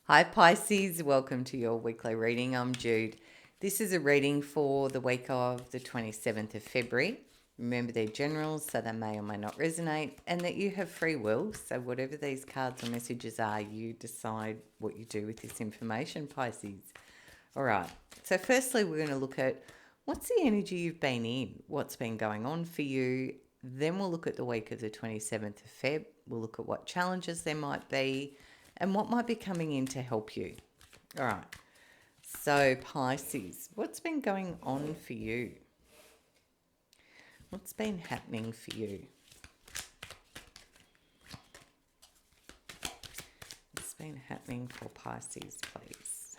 Hi Pisces, welcome to your weekly reading. I'm Jude. This is a reading for the week of the 27th of February. Remember, they're generals, so they may or may not resonate, and that you have free will. So whatever these cards or messages are, you decide what you do with this information, Pisces. All right. So firstly, we're going to look at what's the energy you've been in, what's been going on for you. Then we'll look at the week of the 27th of Feb. We'll look at what challenges there might be and what might be coming in to help you. All right. So Pisces, what's been going on for you? What's been happening for you? What's been happening for Pisces, please?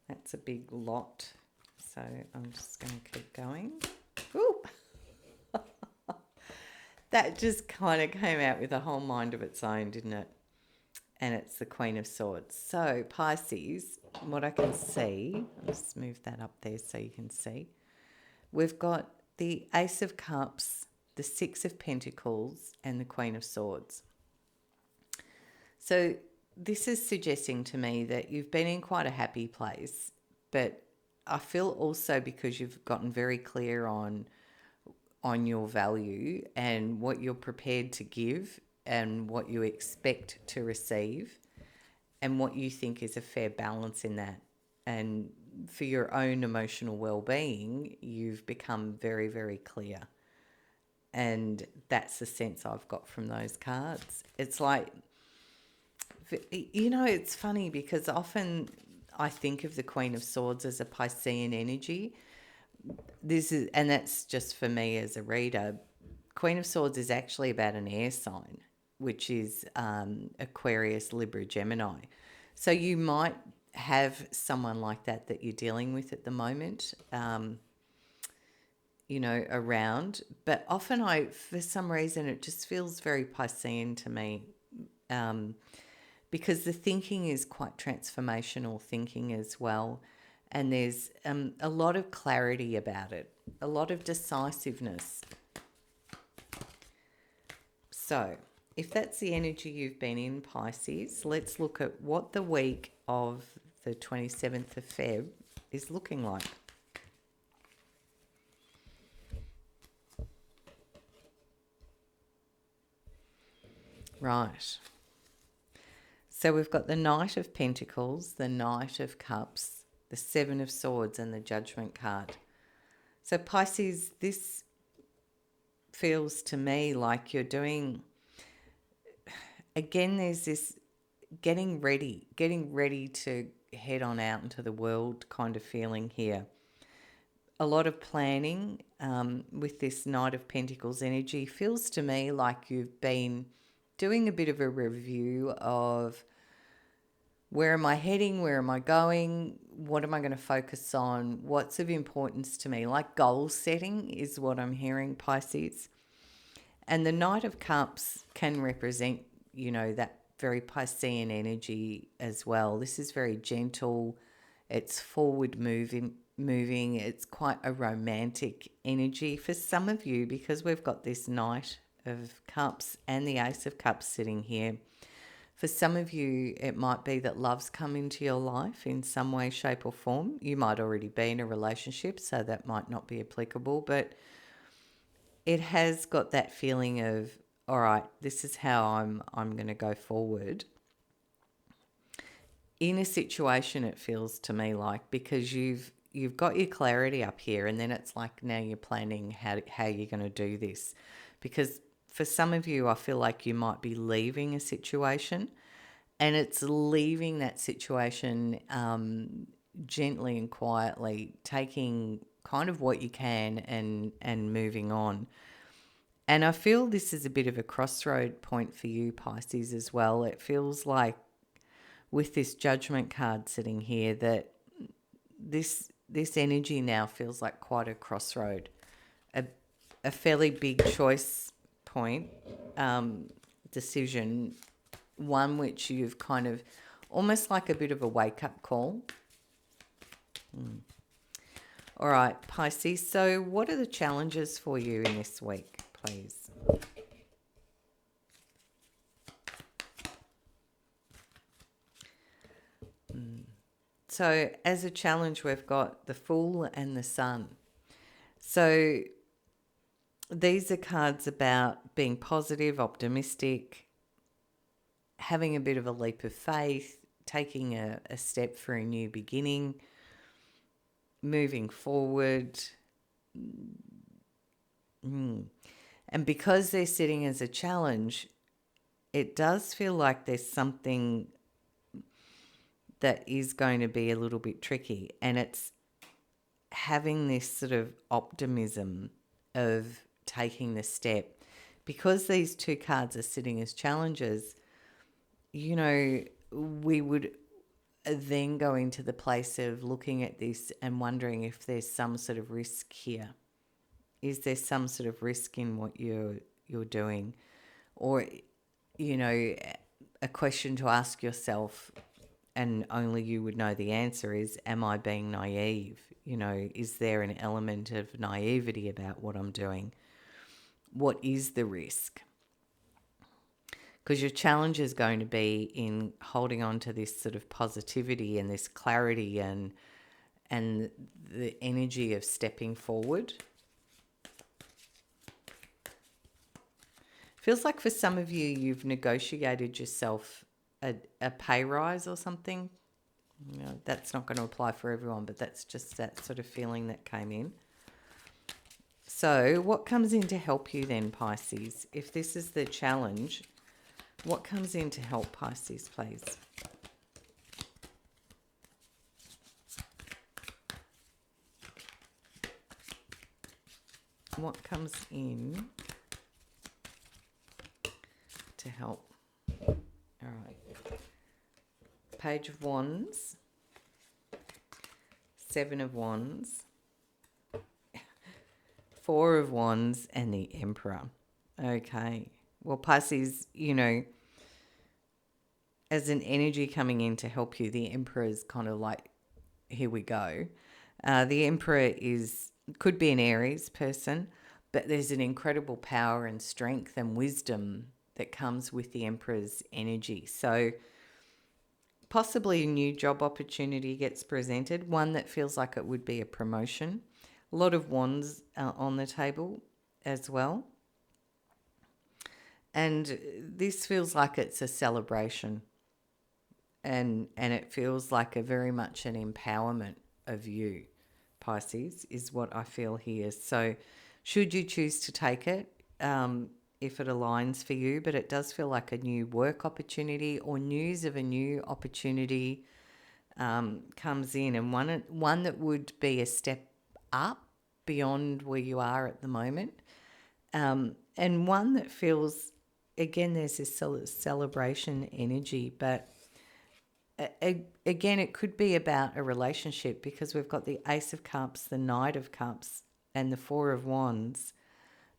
That's a big lot. So I'm just going to keep going. Ooh. That just kind of came out with a whole mind of its own, didn't it? And it's the Queen of Swords. So Pisces, what I can see, I'll just move that up there so you can see. We've got the Ace of Cups, the Six of Pentacles, and the Queen of Swords. So this is suggesting to me that you've been in quite a happy place, but I feel also because you've gotten very clear on your value and what you're prepared to give and what you expect to receive and what you think is a fair balance in that. And for your own emotional well-being, you've become very, very clear. And that's the sense I've got from those cards. It's like, it's funny because often I think of the Queen of Swords as a Piscean energy. And that's just for me as a reader. Queen of Swords is actually about an air sign, which is Aquarius, Libra, Gemini. So you might have someone like that you're dealing with at the moment, around. But often for some reason, it just feels very Piscean to me, because the thinking is quite transformational thinking as well. And there's a lot of clarity about it, a lot of decisiveness. So if that's the energy you've been in, Pisces, let's look at what the week of the 27th of Feb is looking like. Right. So we've got the Knight of Pentacles, the Knight of Cups, the Seven of Swords, and the Judgment card. So Pisces, this feels to me like you're doing, again, there's this getting ready to head on out into the world kind of feeling here. A lot of planning with this Knight of Pentacles energy. Feels to me like you've been doing a bit of a review of where am I heading, where am I going, what am I going to focus on, what's of importance to me. Like goal setting is what I'm hearing, Pisces. And the Knight of Cups can represent, that very Piscean energy as well. This is very gentle. It's forward moving. It's quite a romantic energy for some of you because we've got this Knight of Cups and the Ace of Cups sitting here. For some of you, it might be that love's come into your life in some way, shape or form. You might already be in a relationship, so that might not be applicable, but it has got that feeling of, all right, this is how I'm going to go forward. In a situation, it feels to me like, because you've got your clarity up here, and then it's like now you're planning how you're going to do this. Because for some of you, I feel like you might be leaving a situation, and it's leaving that situation gently and quietly, taking kind of what you can and moving on. And I feel this is a bit of a crossroad point for you, Pisces, as well. It feels like with this Judgment card sitting here that this energy now feels like quite a crossroad, a fairly big choice point, decision, one which you've kind of almost like a bit of a wake-up call. All right, Pisces, so what are the challenges for you in this week, please? So as a challenge, we've got the Fool and the Sun. So these are cards about being positive, optimistic, having a bit of a leap of faith, taking a step for a new beginning, moving forward. And because they're sitting as a challenge, it does feel like there's something that is going to be a little bit tricky. And it's having this sort of optimism of taking the step. Because these two cards are sitting as challenges, you know, we would then go into the place of looking at this and wondering if there's some sort of risk here. Is there some sort of risk in what you're doing? Or, you know, a question to ask yourself, and only you would know the answer, is, am I being naive? You know, is there an element of naivety about what I'm doing? What is the risk? Because your challenge is going to be in holding on to this sort of positivity and this clarity and the energy of stepping forward. Feels like for some of you, you've negotiated yourself a pay rise or something. You know, that's not going to apply for everyone, but that's just that sort of feeling that came in. So what comes in to help you then, Pisces? If this is the challenge, what comes in to help Pisces, please? What comes in to help? All right. Page of Wands, Seven of Wands, Four of Wands, and the Emperor. Okay. Well, Pisces, you know, as an energy coming in to help you, the Emperor is kind of like, here we go. The Emperor could be an Aries person, but there's an incredible power and strength and wisdom that comes with the Emperor's energy. So possibly a new job opportunity gets presented, one that feels like it would be a promotion. A lot of wands on the table as well. And this feels like it's a celebration. And it feels like a very much an empowerment of you, Pisces, is what I feel here. So should you choose to take it, if it aligns for you, but it does feel like a new work opportunity or news of a new opportunity comes in, and one that would be a step up beyond where you are at the moment, and one that feels, again, there's this celebration energy, but again, it could be about a relationship, because we've got the Ace of Cups, the Knight of Cups, and the Four of Wands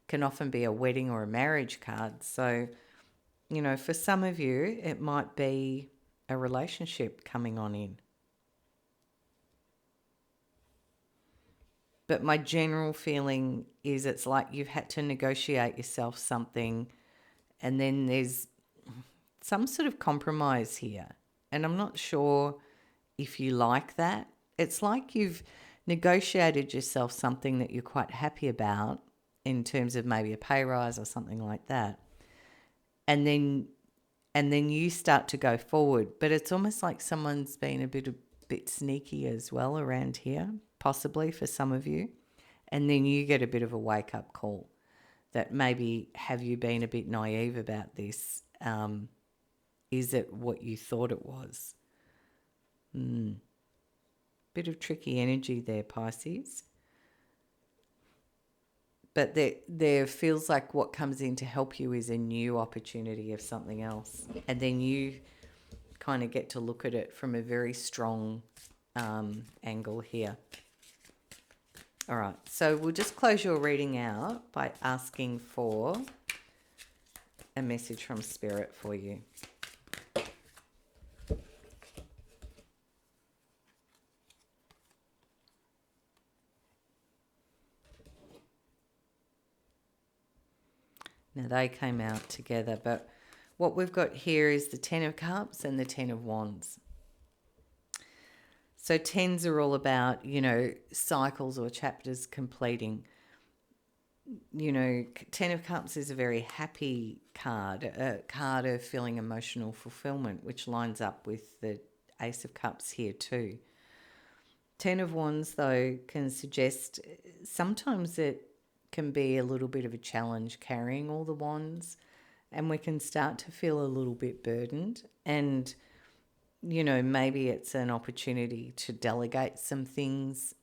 can often be a wedding or a marriage card. So, you know, for some of you, it might be a relationship coming on in. But my general feeling is it's like you've had to negotiate yourself something, and then there's some sort of compromise here. And I'm not sure if you like that. It's like you've negotiated yourself something that you're quite happy about in terms of maybe a pay rise or something like that. And then you start to go forward. But it's almost like someone's been a bit sneaky as well around here, possibly for some of you. And then you get a bit of a wake-up call that maybe, have you been a bit naive about this? Is it what you thought it was? Bit of tricky energy there, Pisces. But there feels like what comes in to help you is a new opportunity of something else. And then you kind of get to look at it from a very strong angle here. All right, so we'll just close your reading out by asking for a message from Spirit for you. Now, they came out together, but what we've got here is the Ten of Cups and the Ten of Wands. So 10s are all about, cycles or chapters completing. 10 of Cups is a very happy card, a card of feeling emotional fulfillment, which lines up with the Ace of Cups here too. 10 of Wands, though, can suggest sometimes it can be a little bit of a challenge carrying all the wands, and we can start to feel a little bit burdened. And, maybe it's an opportunity to delegate some things.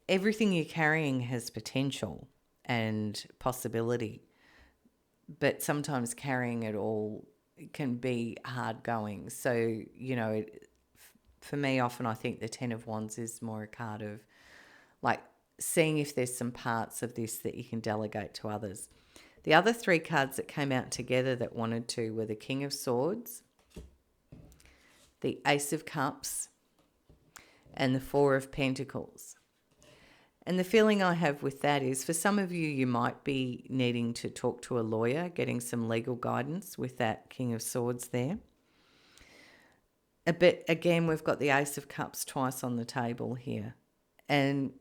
Everything you're carrying has potential and possibility, but sometimes carrying it all can be hard going. So, for me, often I think the 10 of Wands is more a card of like seeing if there's some parts of this that you can delegate to others. The other 3 cards that came out together that wanted to were the King of Swords, the Ace of Cups, and the 4 of Pentacles. And the feeling I have with that is, for some of you, you might be needing to talk to a lawyer, getting some legal guidance with that King of Swords there. But again, we've got the Ace of Cups twice on the table here. And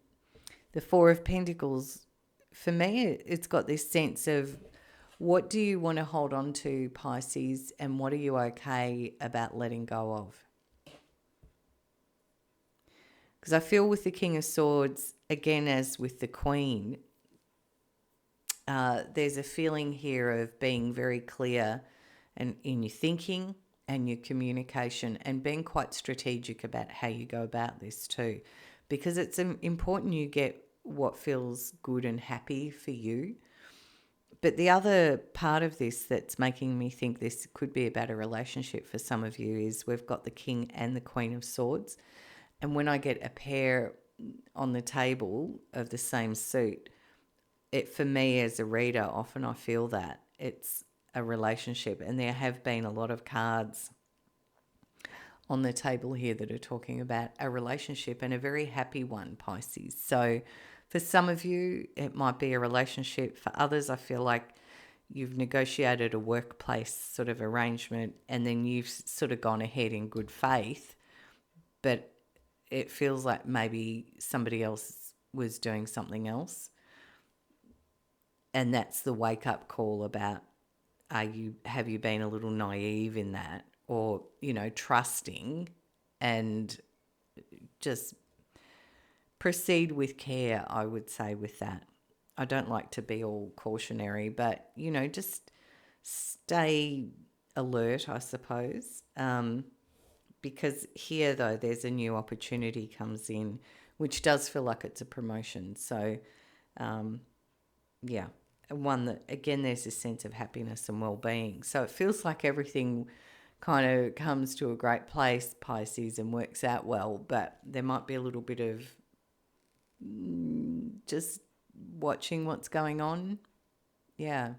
the 4 of Pentacles, for me, it's got this sense of, what do you want to hold on to, Pisces, and what are you okay about letting go of? Because I feel with the King of Swords, again, as with the Queen, there's a feeling here of being very clear and in your thinking and your communication, and being quite strategic about how you go about this too. Because it's important you get what feels good and happy for you. But the other part of this that's making me think this could be about a relationship for some of you is we've got the King and the Queen of Swords. And when I get a pair on the table of the same suit, for me as a reader, often I feel that it's a relationship. And there have been a lot of cards on the table here that are talking about a relationship, and a very happy one, Pisces. So for some of you, it might be a relationship. For others, I feel like you've negotiated a workplace sort of arrangement, and then you've sort of gone ahead in good faith, but it feels like maybe somebody else was doing something else. And that's the wake-up call about, have you been a little naive in that, or, trusting, and just proceed with care, I would say, with that. I don't like to be all cautionary, but, just stay alert, I suppose. Because here, though, there's a new opportunity comes in, which does feel like it's a promotion. So, yeah, one that, again, there's a sense of happiness and well-being. So it feels like everything kind of comes to a great place, Pisces, and works out well, but there might be a little bit of just watching what's going on. Yeah,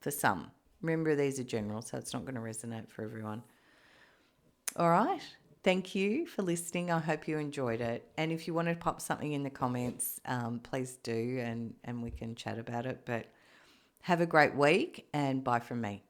for some. Remember, these are general, so it's not going to resonate for everyone. All right. Thank you for listening. I hope you enjoyed it. And if you want to pop something in the comments, please do, and we can chat about it. But have a great week, and bye from me.